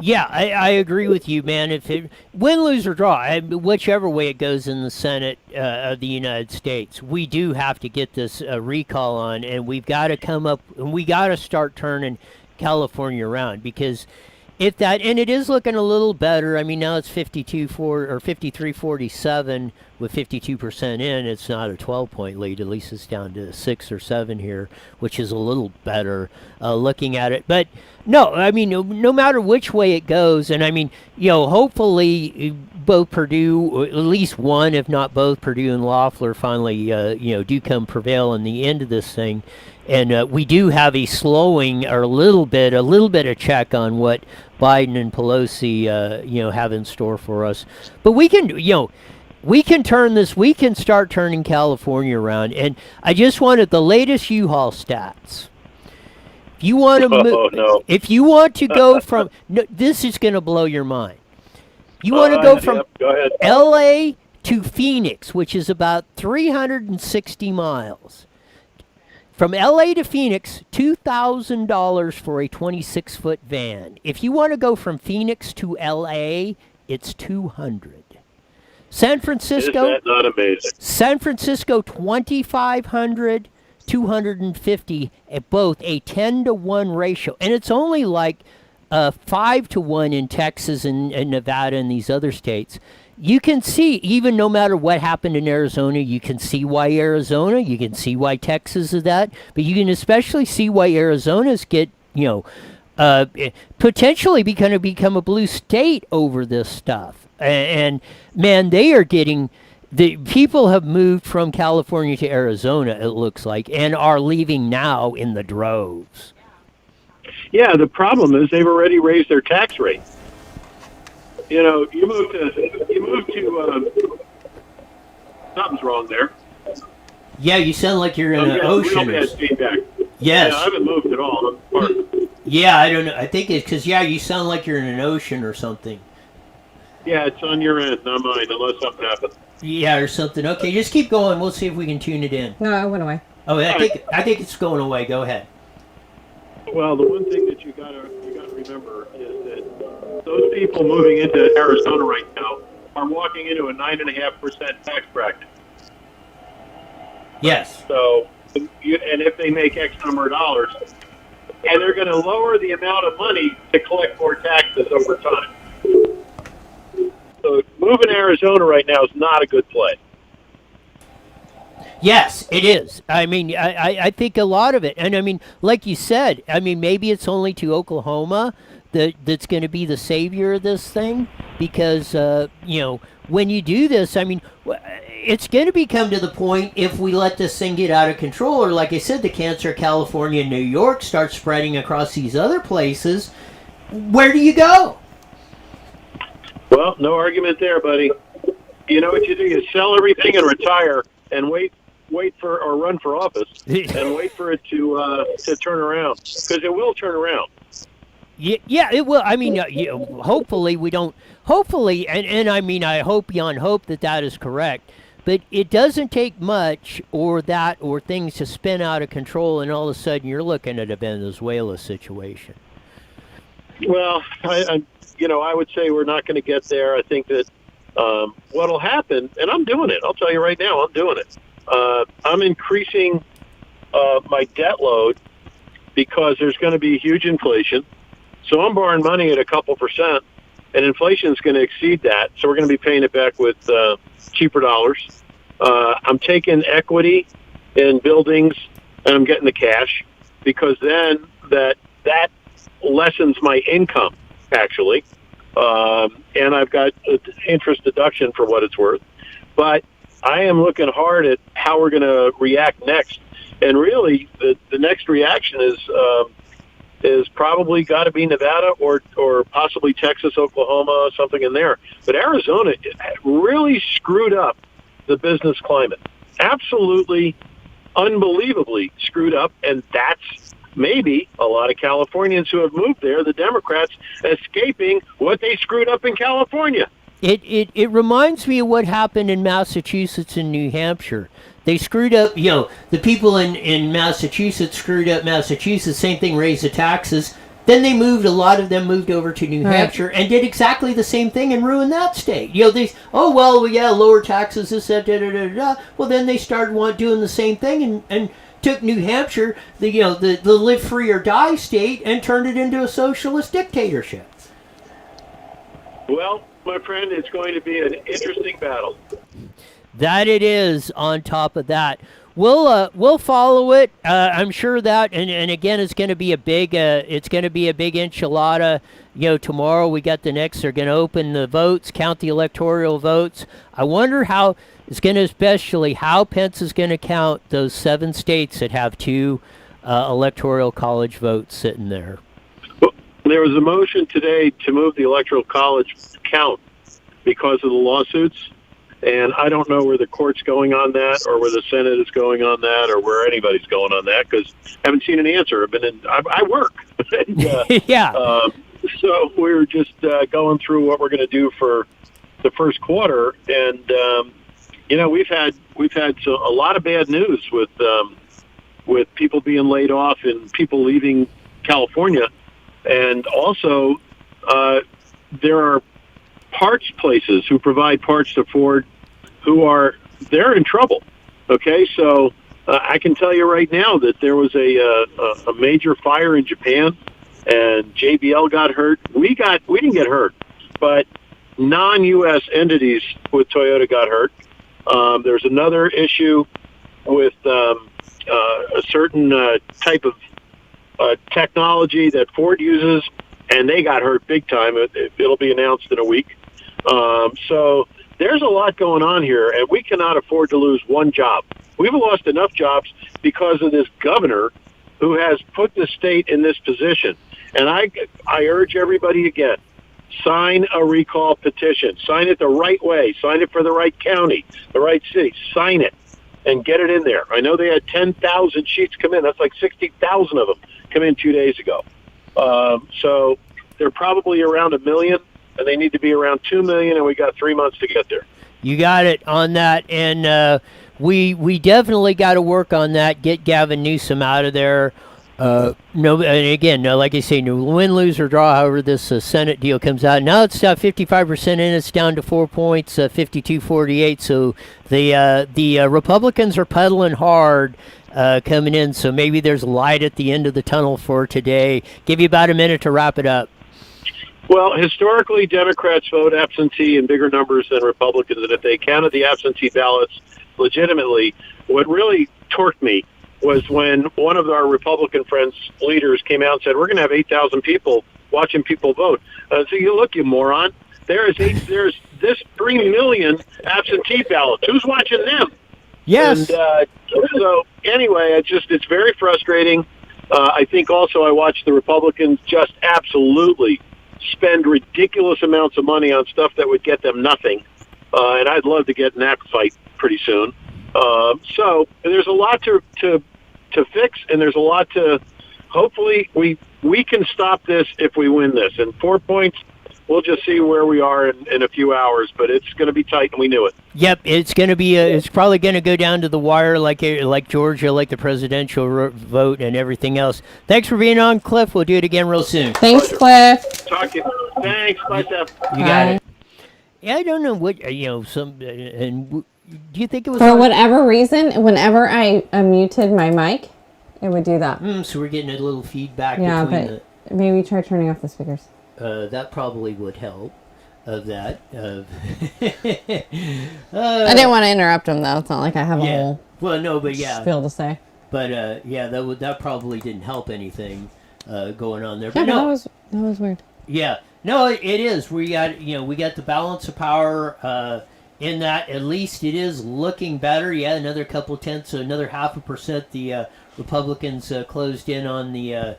Yeah, I agree with you, man. If it win, lose, or draw, whichever way it goes in the Senate of the United States, we do have to get this recall on, and we've got to come up and we got to start turning California around, because if that, and it is looking a little better. I mean, now it's 53-47 with 52% in. It's not a 12-point lead. At least it's down to 6 or 7 here, which is a little better looking at it. But no, I mean, no matter which way it goes, and I mean, hopefully both Purdue, at least one, if not both, Purdue and Loeffler finally, do come prevail in the end of this thing. And we do have a slowing or a little bit of check on what Biden and Pelosi, have in store for us. But we can, we can turn this. We can start turning California around. And I just wanted the latest U-Haul stats. If you want to if you want to go from, this is going to blow your mind. You want to go from L.A. to Phoenix, which is about 360 miles. From L.A. to Phoenix, $2,000 for a 26-foot van. If you want to go from Phoenix to L.A., it's $200. San Francisco, is that not amazing? San Francisco, $2,500, $250, at both a 10-to-1 ratio, and it's only like 5-to-1 in Texas and Nevada and these other states. You can see, even no matter what happened in Arizona, you can see why Arizona, you can see why Texas is that, but you can especially see why Arizona's get, potentially going to become a blue state over this stuff. And man, they are getting, the people have moved from California to Arizona, it looks like, and are leaving now in the droves. Yeah, the problem is they've already raised their tax rate. You move to something's wrong there. Yeah, you sound like you're in an ocean. Real bad feedback. Yes. Yeah, I haven't moved at all. Yeah, I don't know. I think it's because, you sound like you're in an ocean or something. Yeah, it's on your end, not mine, unless something happens. Yeah, or something. Okay, just keep going. We'll see if we can tune it in. No, it went away. Oh, I think it's going away. Go ahead. Well, the one thing that you gotta remember is that those people moving into Arizona right now are walking into a 9.5% tax bracket. Yes. So, and if they make X number of dollars, and they're going to lower the amount of money to collect more taxes over time. So, moving to Arizona right now is not a good play. Yes, it is. I mean, I think a lot of it. And I mean, like you said, maybe it's only to Oklahoma that's going to be the savior of this thing, because, when you do this, it's going to become to the point, if we let this thing get out of control, or like I said, the cancer of California and New York starts spreading across these other places, where do you go? Well, no argument there, buddy. You know what you do? You sell everything and retire and wait for, or run for office and wait for it to turn around, because it will turn around. Yeah, it will. Hopefully we don't. Hopefully, and I hope beyond hope that is correct. But it doesn't take much or things to spin out of control, and all of a sudden you're looking at a Venezuela situation. Well, I would say we're not going to get there. I think that what'll happen, and I'm doing it. I'll tell you right now, I'm doing it. I'm increasing my debt load because there's going to be huge inflation. So I'm borrowing money at a couple percent, and inflation is going to exceed that. So we're going to be paying it back with cheaper dollars. I'm taking equity in buildings, and I'm getting the cash because then that lessens my income, actually. And I've got interest deduction for what it's worth. But I am looking hard at how we're going to react next. And really, the next reaction is probably got to be Nevada or possibly Texas, Oklahoma, something in there. But Arizona really screwed up the business climate. Absolutely, unbelievably screwed up. And that's maybe a lot of Californians who have moved there, the Democrats, escaping what they screwed up in California. It reminds me of what happened in Massachusetts and New Hampshire. They screwed up, the people in Massachusetts screwed up Massachusetts, same thing, raised the taxes. Then a lot of them moved over to New Hampshire and did exactly the same thing and ruined that state. Lower taxes, this, that, da, da, da, da. Well, then they started doing the same thing and took New Hampshire, the live free or die state, and turned it into a socialist dictatorship. Well, my friend, it's going to be an interesting battle. That it is. On top of that, we'll follow it. I'm sure that, and again, it's going to be a big enchilada. Tomorrow we got the next. They're going to open the votes, count the electoral votes. I wonder how Pence is going to count those 7 states that have 2 electoral college votes sitting there. Well, there was a motion today to move the electoral college count because of the lawsuits. And I don't know where the court's going on that, or where the Senate is going on that, or where anybody's going on that, because I haven't seen an answer. I work. And, yeah. So we're just going through what we're going to do for the first quarter, and we've had a lot of bad news with people being laid off and people leaving California, and also there are parts places who provide parts to Ford they're in trouble. Okay, so I can tell you right now that there was a major fire in Japan, and JBL got hurt. We didn't get hurt, but non-U.S. entities with Toyota got hurt. There's another issue with a certain type of technology that Ford uses, and they got hurt big time. It'll be announced in a week. So there's a lot going on here, and we cannot afford to lose one job. We've lost enough jobs because of this governor who has put the state in this position. And I urge everybody again, sign a recall petition. Sign it the right way. Sign it for the right county, the right city. Sign it and get it in there. I know they had 10,000 sheets come in. That's like 60,000 of them come in 2 days ago. So they're probably around 1 million. And they need to be around 2 million, and we got 3 months to get there. You got it on that, and we definitely got to work on that. Get Gavin Newsom out of there. And again, like I say, no win, lose, or draw. However, this Senate deal comes out. Now it's 55% in. It's down to 4 points, 52-48. So the Republicans are pedaling hard. Coming in. So maybe there's light at the end of the tunnel for today. Give you about a minute to wrap it up. Well, historically, Democrats vote absentee in bigger numbers than Republicans, and if they counted the absentee ballots legitimately, what really torqued me was when one of our Republican friends' leaders came out and said, we're going to have 8,000 people watching people vote. So you moron. There's this 3 million absentee ballots. Who's watching them? Yes. And so anyway, it's very frustrating. I think also I watched the Republicans just absolutely spend ridiculous amounts of money on stuff that would get them nothing. And I'd love to get in that fight pretty soon. So there's a lot to fix, and there's a lot to hopefully we can stop this if we win this. And 4 points we'll just see where we are in a few hours. But it's going to be tight, and we knew it. Yep, it's going to be. It's probably going to go down to the wire, like Georgia, like the presidential vote and everything else. Thanks for being on, Cliff. We'll do it again real soon. Thanks, Cliff. Talk to you. Thanks. Bye, Steph. You got it. Yeah, I don't know what do you think it was for whatever reason? Whenever I muted my mic, it would do that. So we're getting a little feedback. Yeah, between but maybe try turning off the speakers. That probably would help. Of that. I didn't want to interrupt him though. It's not like I have a whole. Well, no, but yeah. Spiel to say. But that probably didn't help anything going on there. Yeah, but no, that was weird. Yeah, no, it is. We got the balance of power in that. At least it is looking better. Yeah, another couple tenths, another 0.5%. The Republicans closed in on the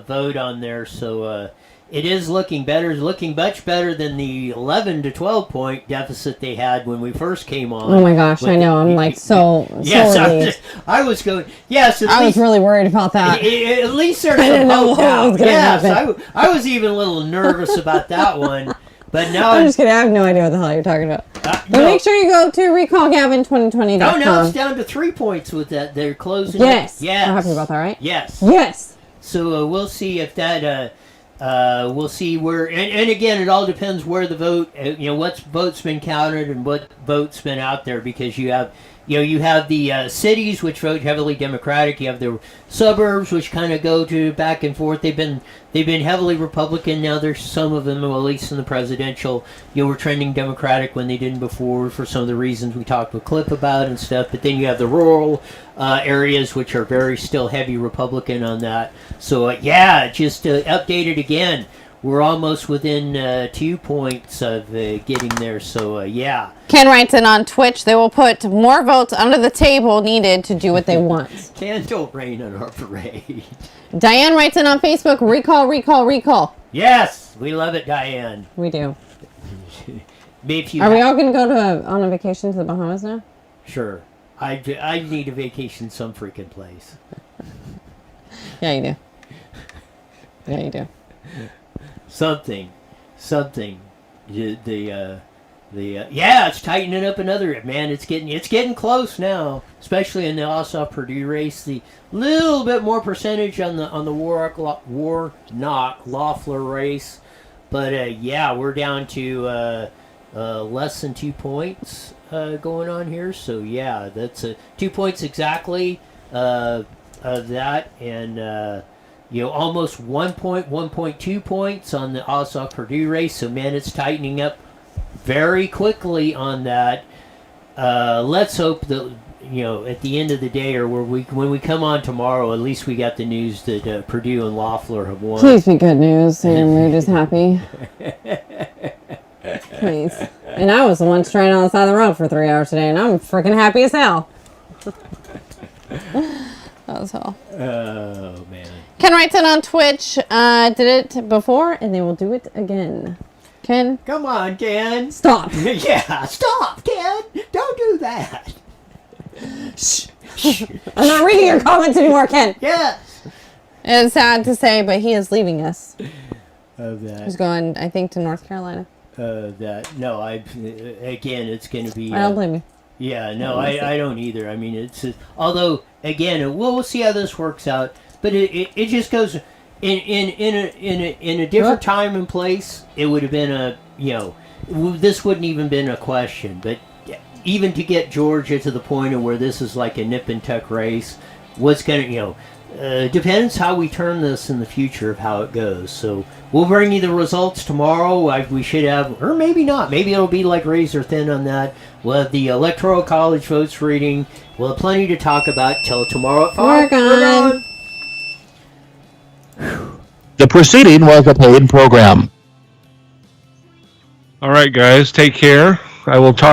vote on there, so it is looking better. It's looking much better than the 11 to 12 point deficit they had when we first came on. Oh my gosh, I know. I'm like so yes, I was going. Yes, I was really worried about that. At least there's I didn't know what was going to happen. I was even a little nervous about that one. But now I'm just kidding. I have no idea what the hell you're talking about. But make sure you go to recallgavin2020.com. Oh, now it's down to 3 points with that. They're closing. Yes. Yes. I'm happy about that, right? Yes. Yes. So we'll see if that. We'll see where, and again, it all depends where the vote, what vote's been counted and what vote's been out there, because you have the cities which vote heavily Democratic, you have the suburbs which kind of go to back and forth. They've been heavily Republican. Now there's some of them, well, at least in the presidential, were trending Democratic when they didn't before for some of the reasons we talked with Cliff about and stuff. But then you have the rural areas which are very still heavy Republican on that. So just updated again. We're almost within 2 points of getting there. So Ken writes in on Twitch, they will put more votes under the table needed to do what they want. Ken, don't rain on our parade. Diane writes in on Facebook, recall, recall, recall. Yes, we love it, Diane. We do. Are we all going to go on a vacation to the Bahamas now? Sure. I need a vacation some freaking place. Yeah, you do. Yeah, you do. Something. It's tightening up another. Man, it's getting close now, especially in the Ossoff-Purdue race. The little bit more percentage on the Warnock-Loeffler race, but we're down to less than 2 points going on here. So that's 2 points exactly of that, and almost 1.2 points on the Ossoff-Purdue race. So man, it's tightening up very quickly on that. Let's hope that at the end of the day, or when we come on tomorrow, at least we got the news that Purdue and Loeffler have won. Please be good news, and your mood is happy. Please. And I was the one stranded on the side of the road for 3 hours today, and I'm freaking happy as hell. That was hell. Oh man. Ken writes in on Twitch. Did it before, and they will do it again. Ken? Come on, Ken. Stop. Stop, Ken. Don't do that. I'm not reading your comments anymore, Ken. Yes. It's sad to say, but he is leaving us. Of that. He's going, I think, to North Carolina. Again, it's going to be. I don't blame you. Yeah, no, I don't either. I mean, it's although again, we'll see how this works out. But it just goes in a different time and place. It would have been this wouldn't even been a question. But even to get Georgia to the point of where this is like a nip and tuck race, what's gonna depends how we turn this in the future of how it goes. So we'll bring you the results tomorrow. We should have, or maybe not. Maybe it'll be like razor thin on that. We'll have the Electoral College votes reading. We'll have plenty to talk about till tomorrow at 5. We're gone. The proceeding was a paid program. All right, guys, take care. I will talk.